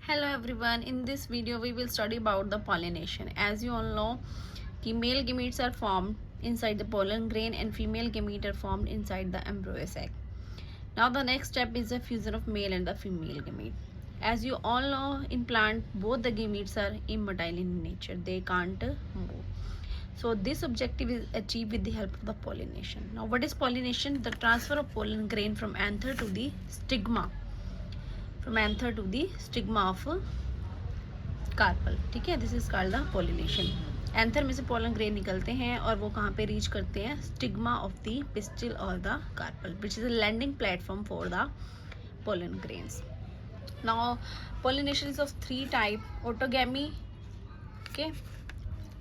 Hello everyone, in this video we will study about the pollination. As you all know कि male gametes are formed inside the pollen grain and female gametes are formed inside the embryos egg. Now the next step is the fusion of male and the female gamete. As you all know, in plant both the gametes are immotile in nature, they can't move. So this objective is achieved with the help of the pollination. Now what is pollination? The transfer of pollen grain from anther to the stigma, of carpel. ठीक है, this is called the pollination. Anther में से pollen grain निकलते हैं और वो कहाँ पे रीच करते हैं? स्टिग्मा ऑफ द पिस्टिल और the carpel, which is a landing platform for the pollen grains. Now pollination is of 3 type. Autogamy. Okay,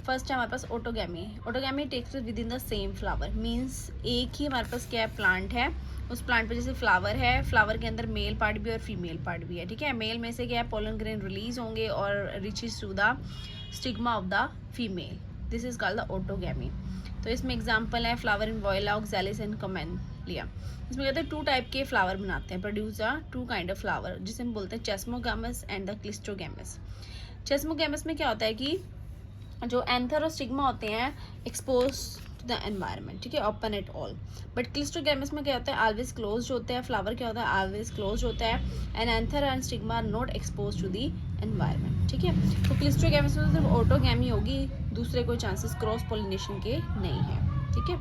first है हमारे पास autogamy. Autogamy takes within the same flower, means एक ही हमारे पास क्या है, plant है. उस प्लांट पे जैसे फ्लावर है, फ्लावर के अंदर मेल पार्ट भी और फीमेल पार्ट भी है. ठीक है, मेल में से क्या है, पोलन ग्रेन रिलीज होंगे और reaches to the stigma of the female. This is called the autogamy. तो इसमें एग्जांपल है flower in viola, oxalis and commelina. इसमें कहते हैं 2 टाइप के फ्लावर बनाते हैं, produce the 2 kind of flower, जिसे हम बोलते हैं चेस्मोगैमस एंड द क्लिस्ट्रोगैमस. चेस्मोगैमस में क्या होता है कि जो एंथर और स्टिग्मा होते हैं एक्सपोज टू द एनवायरनमेंट. ठीक है, ओपन एट ऑल. बट क्लिस्ट्रोगैमस में क्या होता है, ऑलवेज क्लोज होता है. फ्लावर क्या होता है, ऑलवेज क्लोज होता है. And anther and stigma are not expose to the environment. ठीक है, तो क्लिस्ट्रोगैमस में सिर्फ ऑटोगैमी होगी, दूसरे कोई चांसेस क्रॉस पोलिनेशन के नहीं है. ठीक है,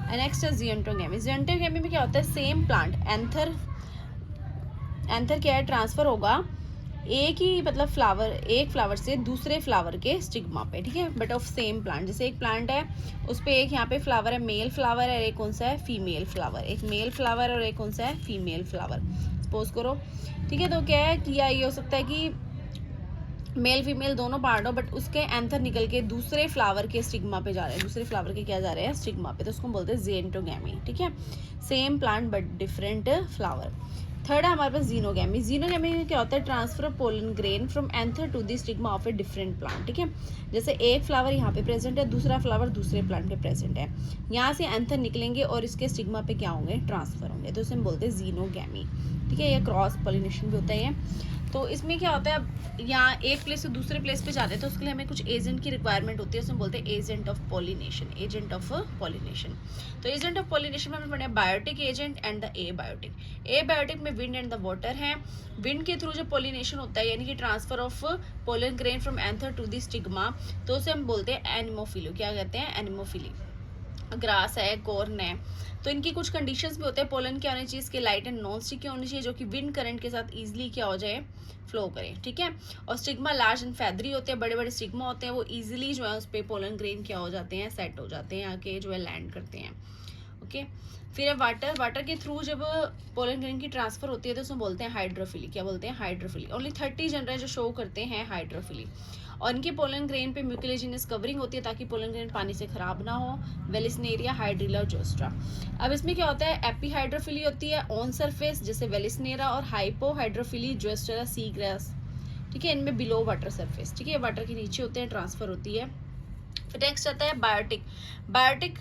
एंड नेक्स्ट है जियोंटोगैमी. जियोंटोगैमी में क्या होता है, सेम प्लांट एंथर क्या है, ट्रांसफर होगा एक ही मतलब एक फ्लावर से दूसरे फ्लावर के स्टिग्मा पे. ठीक है, बट ऑफ सेम प्लांट. जैसे एक प्लांट है, उस पर एक यहाँ पे फ्लावर है, मेल फ्लावर है, एक कौन सा है, फीमेल फ्लावर. एक मेल फ्लावर और एक कौन सा है, फीमेल फ्लावर. सपोज करो. ठीक है, तो क्या है कि ये हो सकता है कि मेल फीमेल दोनों पार्ट हो, बट उसके एंथर निकल के दूसरे फ्लावर के स्टिग्मा पे जा रहे हैं, दूसरे फ्लावर के क्या जा रहे हैं, स्टिग्मा पे. तो उसको बोलते हैं जियोंटोगैमी. ठीक है, same plant but different flower. Third है हमारे पास जीनोगैमी. जीनोगैमी में क्या होता है, transfer of pollen grain from anther to the stigma of a different plant. ठीक है, जैसे एक फ्लावर यहाँ पे प्रेजेंट है, दूसरा फ्लावर दूसरे प्लांट पे प्रेजेंट है, यहाँ से एंथर निकलेंगे और इसके स्टिग्मा पे क्या होंगे, ट्रांसफर होंगे. तो इसे हम बोलते हैं जीनोगैमी. ठीक है, ये क्रॉस पॉलिनेशन भी होता है ये. तो इसमें क्या होता है, यहाँ एक प्लेस से दूसरे प्लेस पे जाते हैं, तो उसके लिए हमें कुछ एजेंट की रिक्वायरमेंट होती है, उसमें बोलते हैं agent of pollination. Agent of pollination. तो एजेंट ऑफ पॉलिनेशन में हमने पढ़ा biotic agent and the abiotic. Abiotic में विंड एंड द वाटर है. विंड के थ्रू जो पॉलिनेशन होता है, यानी कि transfer of pollen grain from anther to the stigma, तो उसे हम बोलते हैं एनिमोफिली. क्या कहते हैं, एनिमोफिली. ग्रास है, कॉर्न है. तो इनकी कुछ कंडीशंस भी होते हैं. पोलन क्या होनी चाहिए, इसके लाइट एंड नॉन स्टिकी होनी चाहिए, जो कि विंड करंट के साथ इजीली क्या हो जाए, फ्लो करें. ठीक है, और स्टिग्मा लार्ज एंड फैदरी होते हैं, बड़े बड़े स्टिग्मा होते हैं, वो इजीली जो है उस पर पोलन ग्रेन क्या हो जाते हैं, सेट हो जाते हैं, आके जो है लैंड करते हैं. ओके, फिर है वाटर. वाटर के थ्रू जब पोलन ग्रेन की ट्रांसफर होती है तो उसमें बोलते हैं हाइड्रोफिली. क्या बोलते हैं, हाइड्रोफिली. ओनली 30 जनरल जो शो करते हैं हाइड्रोफिली, और इनके पोलन ग्रेन पे म्यूकोलेजिनस कवरिंग होती है ताकि पोलन ग्रेन पानी से खराब ना हो. Vallisneria, Hydrilla, Zostera. अब इसमें क्या होता है, एपी हाइड्रोफिली होती है ऑन सरफेस जैसे वेलिस्नेरा, और हाइपो हाइड्रोफिली जोस्ट्रा, सी ग्रास. ठीक है, इनमें बिलो वाटर सरफेस. ठीक है, वाटर के नीचे होते हैं, ट्रांसफर होती है. फिर नेक्स्ट आता है बायोटिक. बायोटिक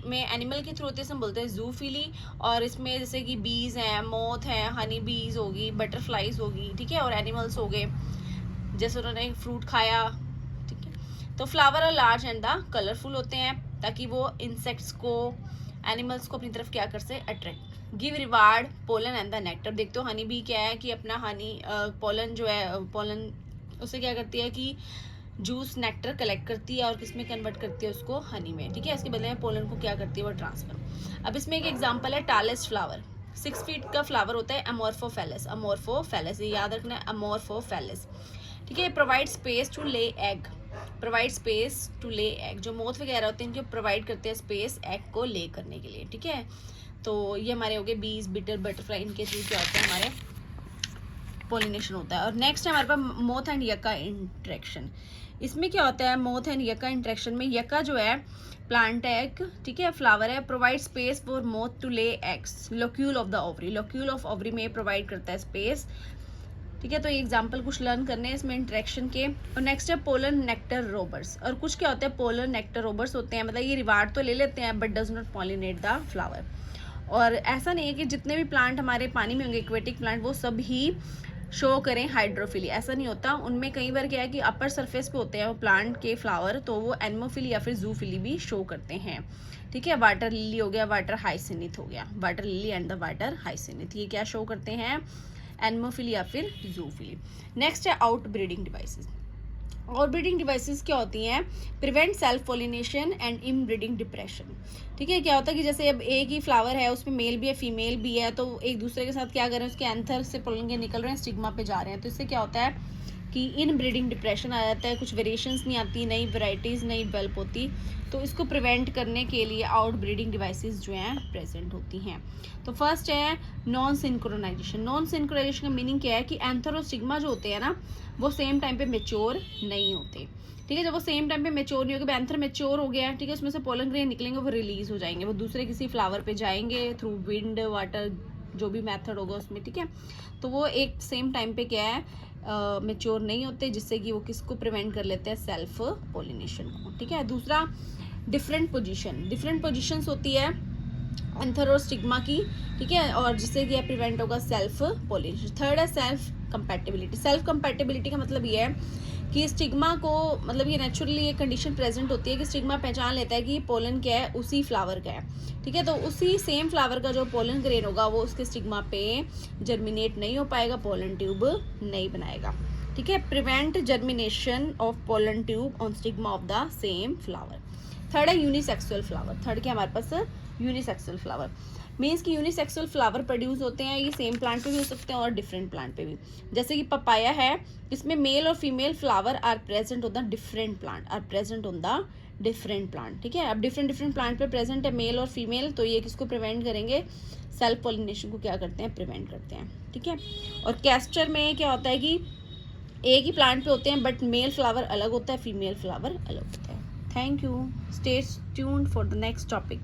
में एनिमल के थ्रू होते हैं, हम बोलते हैं जूफिली. और इसमें जैसे कि बीज हैं, मोथ हैं, हनी बीज होगी, बटरफ्लाइज होगी. ठीक है, और एनिमल्स हो गए जैसे उन्होंने फ्रूट खाया. ठीक है, तो फ्लावर और लार्ज एंड द कलरफुल होते हैं ताकि वो इंसेक्ट्स को, एनिमल्स को अपनी तरफ क्या कर से attract. Give reward pollen and the nectar. देखते हो हनी बी क्या है कि अपना हनी पोलन जो है, पोलन उसे क्या करती है कि जूस नेक्टर कलेक्ट करती है और किसमें कन्वर्ट करती है, उसको हनी में. ठीक है, इसके बदले में पोलन को क्या करती है, वो ट्रांसफर. अब इसमें एक एग्जांपल है टालेस फ्लावर. 6 फीट का फ्लावर होता है, अमोर्फोफेलिस. अमोर्फोफेलिस, ये याद रखना है, अमोर्फोफेलिस. ठीक है, provide space to lay egg. Provide space to lay egg. जो मोथ वगैरह होते हैं इनको प्रोवाइड करते हैं स्पेस एग को ले करने के लिए. ठीक है, तो ये हमारे हो गए बीज, बिटर, बटरफ्लाई. इनके थ्रू क्या होता है, हमारे पोलिनेशन होता है. और नेक्स्ट है हमारे पास मोथ एंड यका इंटरेक्शन. इसमें क्या होता है, मोथ एंड यका इंटरेक्शन में, यका जो है प्लांट है एक. ठीक है, फ्लावर है. Provide space for moth to lay eggs. Locule of the ovary. Locule of ovary में प्रोवाइड करता है स्पेस. ठीक है, तो ये एग्जाम्पल कुछ लर्न करने हैं इसमें इंटरेक्शन के. और नेक्स्ट है पोलन नेक्टर रोबर्स. और कुछ क्या होते हैं, पोलन नेक्टर रोबर्स होते हैं, मतलब ये रिवार्ड तो ले लेते हैं but does not pollinate the flower. और ऐसा नहीं है कि जितने भी प्लांट हमारे पानी में होंगे, एक्वेटिक प्लांट, वो सब ही शो करें हाइड्रोफिली, ऐसा नहीं होता। उनमें कई बार क्या है कि अपर सरफेस पे होते हैं वो प्लांट के फ्लावर, तो वो एनमोफिली या फिर जूफिली भी शो करते हैं, ठीक है। वाटर लिली हो गया, वाटर हाइसिनिथ हो गया, water lily and the water hyacinth, ये क्या शो करते हैं, एनमोफिली या फिर जूफिली। नेक्स्ट है outbreeding devices. Outbreeding devices क्या होती हैं, prevent self pollination and inbreeding depression, ठीक है। क्या होता है कि जैसे अब एक ही फ्लावर है, उसमें मेल भी है फीमेल भी है, तो एक दूसरे के साथ क्या कर रहे हैं, उसके एंथर से पोलन के निकल रहे हैं, स्टिग्मा पे जा रहे हैं, तो इससे क्या होता है कि इन ब्रीडिंग डिप्रेशन आ जाता है, कुछ वेरिएशंस नहीं आती, नई वैरायटीज़ नई डेवलप होती, तो इसको प्रिवेंट करने के लिए आउट ब्रीडिंग डिवाइसेस जो हैं प्रेजेंट होती हैं। तो फर्स्ट है नॉन सिंक्रोनाइजेशन। नॉन सिंक्रोनाइजेशन का मीनिंग क्या है कि एंथर और स्टिग्मा जो होते हैं ना, वो सेम टाइम पे मेच्योर नहीं होते, ठीक है। जब वो सेम टाइम पे मेच्योर नहीं होगा, एंथर मेच्योर हो गया, ठीक है, उसमें से पोलन ग्रेन निकलेंगे, वो रिलीज हो जाएंगे, वो दूसरे किसी फ्लावर पे जाएंगे थ्रू विंड वाटर जो भी मेथड होगा उसमें, ठीक है। तो वो एक सेम टाइम पे क्या है मेच्योर नहीं होते, जिससे कि वो किसको प्रिवेंट कर लेते हैं, सेल्फ पोलिनेशन को, ठीक है। दूसरा डिफरेंट पोजीशन, डिफरेंट पोजीशंस होती है एंथर और स्टिग्मा की, ठीक है, और जिससे कि प्रिवेंट होगा सेल्फ पोलिनेशन। थर्ड है सेल्फ कंपैटिबिलिटी। सेल्फ कंपैटिबिलिटी का मतलब ये है कि स्टिग्मा को, मतलब ये नेचुरली एक कंडीशन प्रेजेंट होती है कि स्टिग्मा पहचान लेता है कि पोलन क्या है, उसी फ्लावर का है, ठीक है। तो उसी सेम फ्लावर का जो पोलन ग्रेन होगा वो उसके स्टिग्मा पे जर्मिनेट नहीं हो पाएगा, पोलन ट्यूब नहीं बनाएगा, ठीक है। Prevent germination of pollen tube on stigma of the same flower. Third है यूनिसेक्सुअल फ्लावर। थर्ड क्या हमारे पास, यूनिसेक्सुअल फ्लावर मीन्स कि यूनिसेक्सुअल फ्लावर प्रोड्यूस होते हैं, ये सेम प्लांट पे भी हो सकते हैं और डिफरेंट प्लांट पे भी। जैसे कि पपाया है, इसमें मेल और female flower are present on the different plant, are present on the different plant, ठीक है। अब डिफरेंट प्लांट पे प्रेजेंट है मेल और फीमेल, तो ये किसको प्रिवेंट करेंगे, सेल्फ पॉलिनेशन को क्या करते हैं, प्रिवेंट करते हैं, ठीक है। और कैस्टर में क्या होता है कि एक ही प्लांट पे होते हैं बट मेल फ्लावर अलग होता है, फीमेल फ्लावर अलग होता है। Thank you, stay tuned for the next topic.